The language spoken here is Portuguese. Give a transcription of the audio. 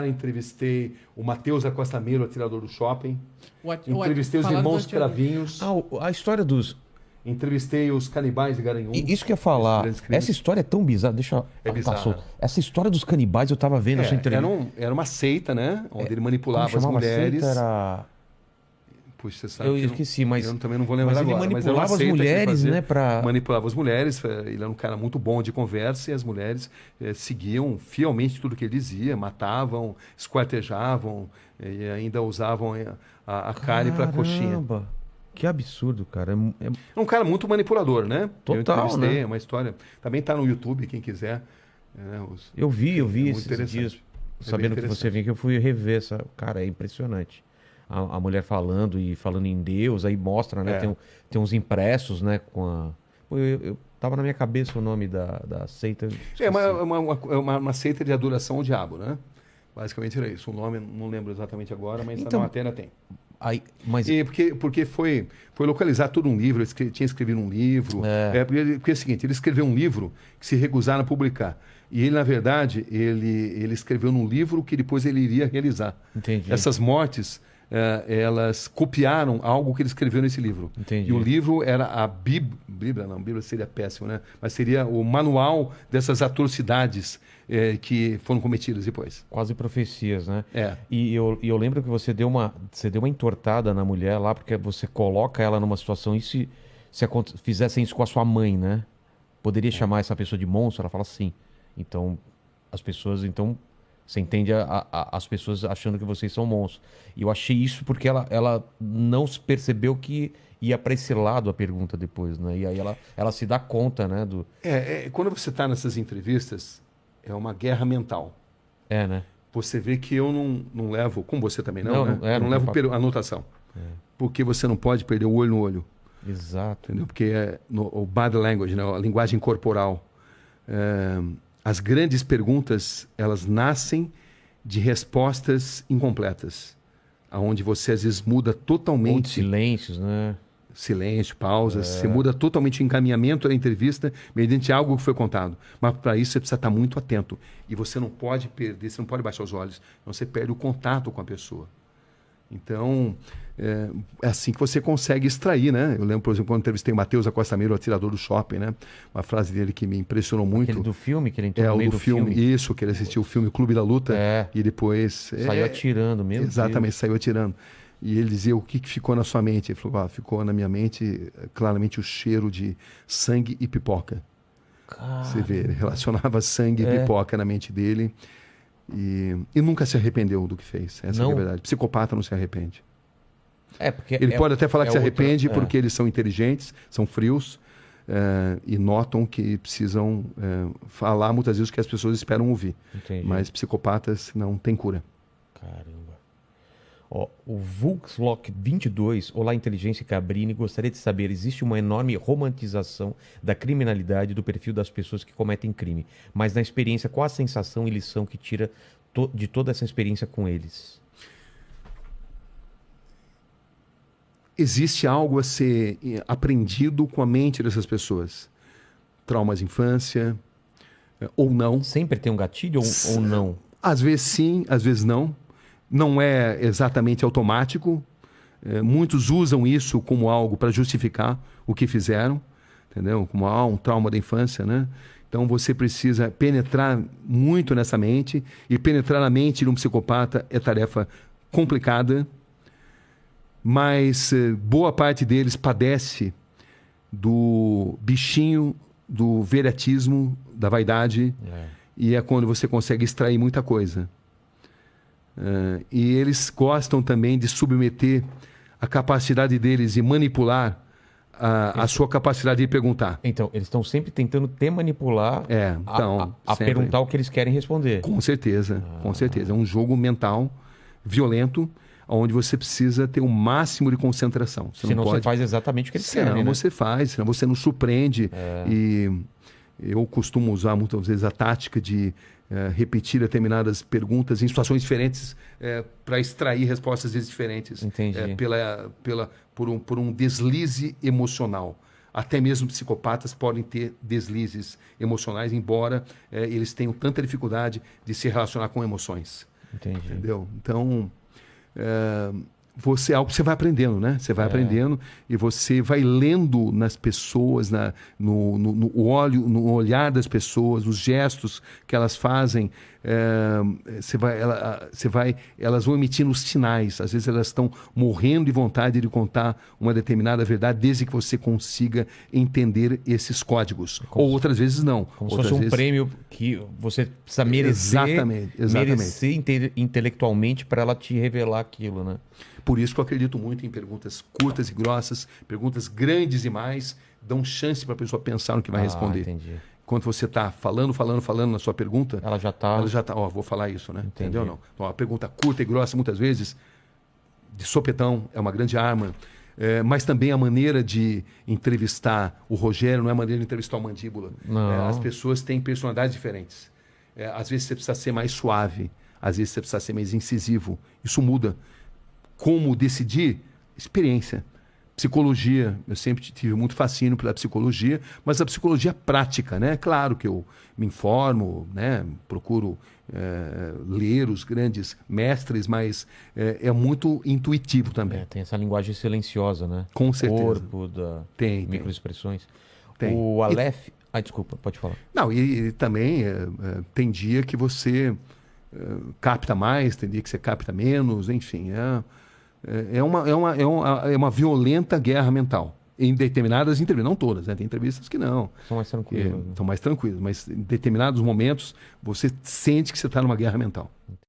Entrevistei o Matheus Acosta Melo, atirador do shopping. Entrevistei os falando irmãos do- Cravinhos. A história dos... Entrevistei os canibais de Garanhuns. Isso que eu ia falar. Grandes crimes. Essa história é tão bizarra. Deixa É eu bizarra. passou. Essa história dos canibais eu tava vendo a sua entrevista. Era uma seita, né? Onde ele manipulava Como as chamava a mulheres. seita? Era... Puxa, você sabe Eu que esqueci, mas... eu também não vou lembrar mas ele agora. manipulava era uma as seita que ele mulheres, fazia. né? Pra... Manipulava as mulheres. Ele era um cara muito bom de conversa e as mulheres seguiam fielmente tudo que ele dizia, matavam, esquartejavam e ainda usavam a carne para coxinha. Caramba! Que absurdo, cara. É um cara muito manipulador, né? Total, eu entrevistei, né? é uma história. Também está no YouTube, quem quiser. Eu vi muito esses interessante. dias, É sabendo bem que você vinha, que eu fui rever essa... Cara, é impressionante. A mulher falando em Deus, aí mostra, né? É. Tem uns impressos, né? Com a... Pô, eu tava na minha cabeça o nome da seita. É uma seita de adoração ao diabo, né? Basicamente era isso. O nome não lembro exatamente agora, mas Então, na matéria tem. Aí, mas... E porque foi localizar todo um livro, ele tinha escrevido um livro. Porque é o seguinte, ele escreveu um livro que se recusaram a publicar. E ele, na verdade, ele escreveu num livro que depois ele iria realizar. Entendi. Essas mortes, elas copiaram algo que ele escreveu nesse livro. Entendi. E o livro era a Bíblia, não, Bíblia seria péssimo, né? Mas seria o manual dessas atrocidades que foram cometidas depois. Quase profecias, né? É. E eu lembro que você deu uma entortada na mulher lá, porque você coloca ela numa situação, e se fizessem isso com a sua mãe, né? Poderia chamar essa pessoa de monstro? Ela fala sim. Então, você entende as pessoas achando que vocês são monstros. E eu achei isso porque ela não percebeu que ia para esse lado a pergunta depois, né? E aí ela se dá conta, né? Quando você está nessas entrevistas, é uma guerra mental. É, né? Você vê que eu não levo, como você também não, Não, né? não levo tem anotação. Porque você não pode perder o olho no olho. Exato. Entendeu? Porque o body language, né? A linguagem corporal. As grandes perguntas, elas nascem de respostas incompletas. Onde você, às vezes, muda Ou de totalmente... silêncios, né? Silêncio, pausas. Você muda totalmente o encaminhamento da entrevista mediante algo que foi contado. Mas para isso você precisa estar muito atento. E você não pode perder, você não pode baixar os olhos. Senão você perde o contato com a pessoa. Então, é assim que você consegue extrair, né? Eu lembro, por exemplo, quando entrevistei o Matheus Acosta Melo, o atirador do shopping, né? Uma frase dele que me impressionou muito. Aquele do filme, que ele entrou no o meio do do filme. Isso, que ele assistiu o filme Clube da Luta. E depois... Saiu atirando mesmo. Exatamente, saiu atirando. E ele dizia, o que ficou na sua mente? Ele falou, ficou na minha mente claramente o cheiro de sangue e pipoca. Caramba. Você vê, ele relacionava sangue e pipoca na mente dele e nunca se arrependeu do que fez. Essa é a verdade. Psicopata não se arrepende. Porque ele pode até falar que se arrepende porque eles são inteligentes, são frios e notam que precisam falar muitas vezes o que as pessoas esperam ouvir. Entendi. Mas psicopatas não têm cura. Caramba. O Vulkslock 22, olá Inteligência Cabrini, gostaria de saber, existe uma enorme romantização da criminalidade do perfil das pessoas que cometem crime, mas na experiência, qual a sensação e lição que tira de toda essa experiência com eles? Existe algo a ser aprendido com a mente dessas pessoas. Traumas de infância, ou não. Sempre tem um gatilho ou não? Às vezes sim, às vezes não. Não é exatamente automático. Muitos usam isso como algo para justificar o que fizeram, entendeu? Como um trauma da infância, né? Então você precisa penetrar muito nessa mente, e penetrar na mente de um psicopata é tarefa complicada, mas boa parte deles padece do bichinho, do viriatismo, da vaidade, e é quando você consegue extrair muita coisa. E eles gostam também de submeter a capacidade deles de manipular a sua capacidade de perguntar. Então, eles estão sempre tentando te manipular a perguntar o que eles querem responder. Com certeza, com certeza. É um jogo mental violento, onde você precisa ter o máximo de concentração. Senão você faz exatamente o que eles querem, né? Senão você faz, senão você não surpreende. E eu costumo usar muitas vezes a tática de repetir determinadas perguntas em situações diferentes para extrair respostas diferentes. Entendi. Por um deslize emocional. Até mesmo psicopatas podem ter deslizes emocionais, embora eles tenham tanta dificuldade de se relacionar com emoções. Entendi. Entendeu? Então, você vai aprendendo, né? Você vai aprendendo e você vai lendo nas pessoas, no olhar das pessoas, os gestos que elas fazem. Elas vão emitindo sinais. Às vezes elas estão morrendo de vontade de contar uma determinada verdade, desde que você consiga entender esses códigos. Ou outras vezes não. Como se outras fosse um vezes... prêmio que você precisa merecer, Exatamente. merecer intelectualmente para ela te revelar aquilo, né? Por isso que eu acredito muito em perguntas curtas e grossas, perguntas grandes demais, dão chance para a pessoa pensar no que vai responder. Entendi. Enquanto você está falando na sua pergunta, Ela já está... vou falar isso, né? Entendi. Entendeu ou não? Então, a pergunta curta e grossa, muitas vezes, de sopetão, é uma grande arma. Mas também a maneira de entrevistar o Rogério não é a maneira de entrevistar o Mandíbula. Não. As pessoas têm personalidades diferentes. Às vezes você precisa ser mais suave, às vezes você precisa ser mais incisivo. Isso muda. Como decidir? Experiência. Psicologia, eu sempre tive muito fascínio pela psicologia, mas a psicologia prática, né? Claro que eu me informo, né? Procuro ler os grandes mestres, mas é muito intuitivo também. Tem essa linguagem silenciosa, né? Com certeza. Corpo, Tem. microexpressões. Tem. O Aleph... desculpa, pode falar. Não, e também tem dia que você capta mais, tem dia que você capta menos, enfim. É uma violenta guerra mental. Em determinadas entrevistas, não todas, né? Tem entrevistas que não. São mais tranquilos. São mais tranquilas, mas em determinados momentos você sente que você está numa guerra mental.